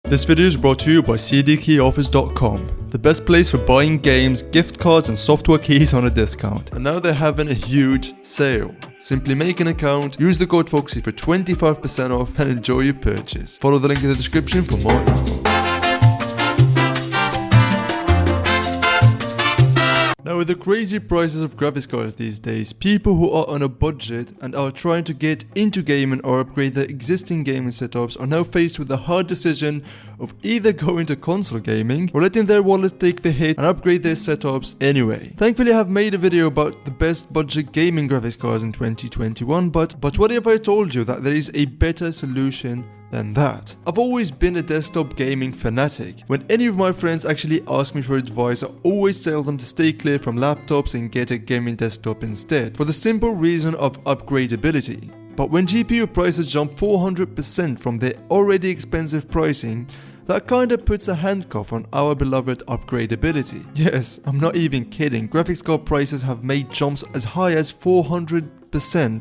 This video is brought to you by cdkeyoffice.com, the best place for buying games, gift cards and software keys on a discount. And now they're having a huge sale. Simply make an account, use the code Foxy for 25% off and enjoy your purchase. Follow the link in the description for more info. Now with the crazy prices of graphics cards these days, people who are on a budget and are trying to get into gaming or upgrade their existing gaming setups are now faced with the hard decision of either going to console gaming or letting their wallet take the hit and upgrade their setups anyway. Thankfully I have made a video about the best budget gaming graphics cards in 2021, but what if I told you that there is a better solution than that? I've always been a desktop gaming fanatic. When any of my friends actually ask me for advice, I always tell them to stay clear from laptops and get a gaming desktop instead, for the simple reason of upgradability. But when GPU prices jump 400% from their already expensive pricing, that kinda puts a handcuff on our beloved upgradability. Yes, I'm not even kidding, graphics card prices have made jumps as high as 400%.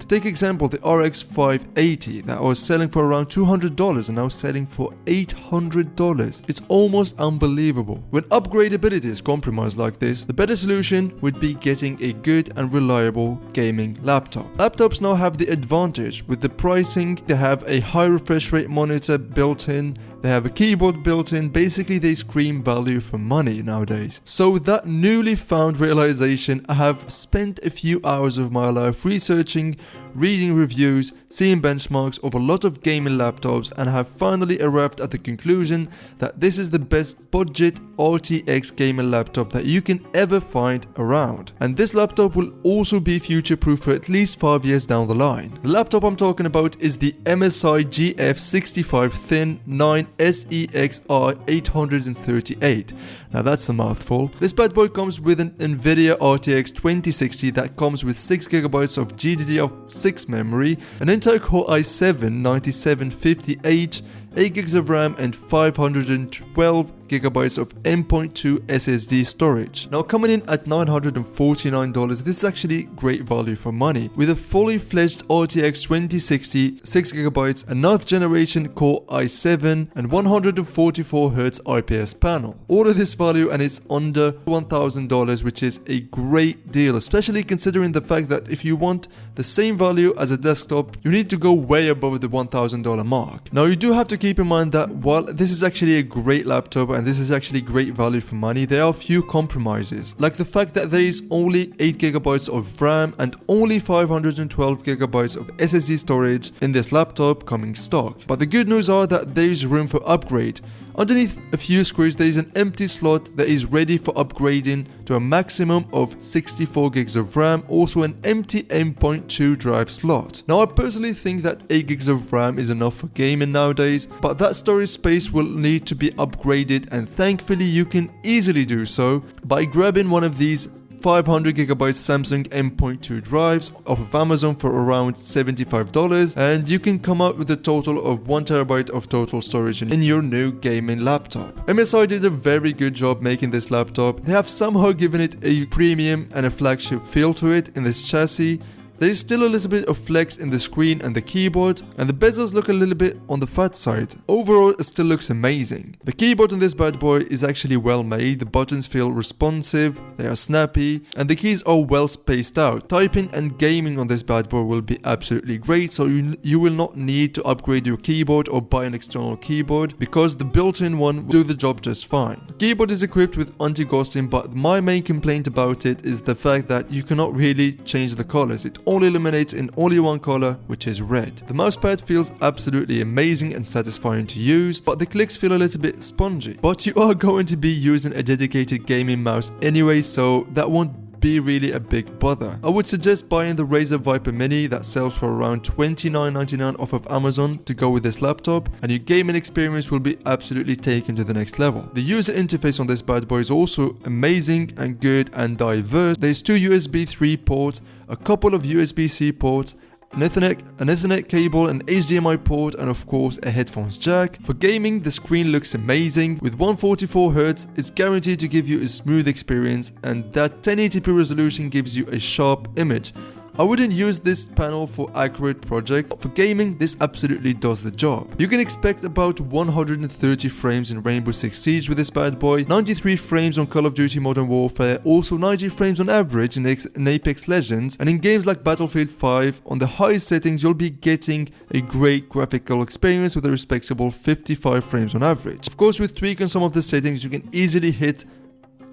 Take example the RTX 580 that was selling for around $200 and now selling for $800. It's almost unbelievable. When upgradability is compromised like this, the better solution would be getting a good and reliable gaming laptop. Laptops now have the advantage with the pricing. They have a high refresh rate monitor built in, they have a keyboard built in, basically they scream value for money nowadays. So with that newly found realization, I have spent a few hours of my life researching, reading reviews, seeing benchmarks of a lot of gaming laptops, and have finally arrived at the conclusion that this is the best budget RTX gaming laptop that you can ever find around. And this laptop will also be future-proof for at least 5 years down the line. The laptop I'm talking about is the MSI GF65 Thin 9 SEXR838. Now that's a mouthful. This bad boy comes with an Nvidia RTX2060 that comes with 6GB of GDDR6 memory, an Intel Core i7-9750H, 8GB of RAM and 512GB of M.2 SSD storage. Now coming in at $949, this is actually great value for money. With a fully fledged RTX 2060, 6GB, a 9th generation Core i7 and 144Hz IPS panel. All of this value and it's under $1,000, which is a great deal, especially considering the fact that if you want the same value as a desktop, you need to go way above the $1,000 mark. Now you do have to keep in mind that while this is actually a great laptop and this is actually great value for money, there are a few compromises, like the fact that there is only 8GB of RAM and only 512GB of SSD storage in this laptop coming stock. But the good news are that there is room for upgrade. Underneath a few screws there is an empty slot that is ready for upgrading to a maximum of 64GB of RAM, also an empty M.2 drive slot. Now I personally think that 8GB of RAM is enough for gaming nowadays, but that storage space will need to be upgraded, and thankfully you can easily do so by grabbing one of these 500GB Samsung M.2 drives off of Amazon for around $75, and you can come out with a total of 1TB of total storage in your new gaming laptop. MSI did a very good job making this laptop. They have somehow given it a premium and a flagship feel to it in this chassis. There is still a little bit of flex in the screen and the keyboard, and the bezels look a little bit on the fat side. Overall, it still looks amazing. The keyboard on this bad boy is actually well made, the buttons feel responsive, they are snappy, and the keys are well spaced out. Typing and gaming on this bad boy will be absolutely great, so you will not need to upgrade your keyboard or buy an external keyboard, because the built-in one will do the job just fine. The keyboard is equipped with anti-ghosting, but my main complaint about it is the fact that you cannot really change the colors. It only illuminates in only one color, which is red. The mousepad feels absolutely amazing and satisfying to use, but the clicks feel a little bit spongy. But you are going to be using a dedicated gaming mouse anyway, so that won't be really a big bother. I would suggest buying the Razer Viper Mini that sells for around $29.99 off of Amazon to go with this laptop, and your gaming experience will be absolutely taken to the next level. The user interface on this bad boy is also amazing and good and diverse. There's 2 USB 3 ports, a couple of USB-C ports, an Ethernet cable, an HDMI port, and of course a headphones jack. For gaming, the screen looks amazing. With 144Hz, it's guaranteed to give you a smooth experience, and that 1080p resolution gives you a sharp image. I wouldn't use this panel for accurate project, but for gaming this absolutely does the job. You can expect about 130 frames in Rainbow Six Siege with this bad boy, 93 frames on Call of Duty Modern Warfare, also 90 frames on average in Apex Legends, and in games like Battlefield 5 on the highest settings you'll be getting a great graphical experience with a respectable 55 frames on average. Of course, with tweaking some of the settings you can easily hit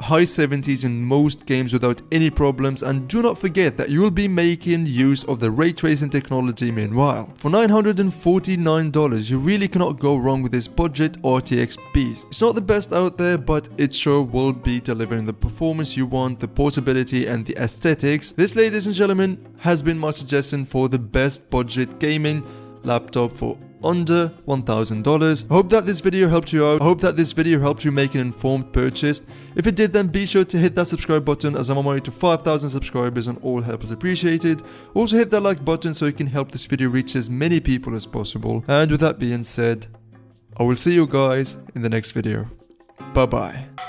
high 70s in most games without any problems, and do not forget that you will be making use of the ray tracing technology meanwhile. For $949 you really cannot go wrong with this budget RTX beast. It's not the best out there, but it sure will be delivering the performance you want, the portability and the aesthetics. This, ladies and gentlemen, has been my suggestion for the best budget gaming laptop for under $1,000. I hope that this video helped you out. I hope that this video helped you make an informed purchase. If it did, then be sure to hit that subscribe button, as I'm on my way to 5,000 subscribers and all help is appreciated. Also hit that like button so you can help this video reach as many people as possible. And with that being said, I will see you guys in the next video. Bye bye.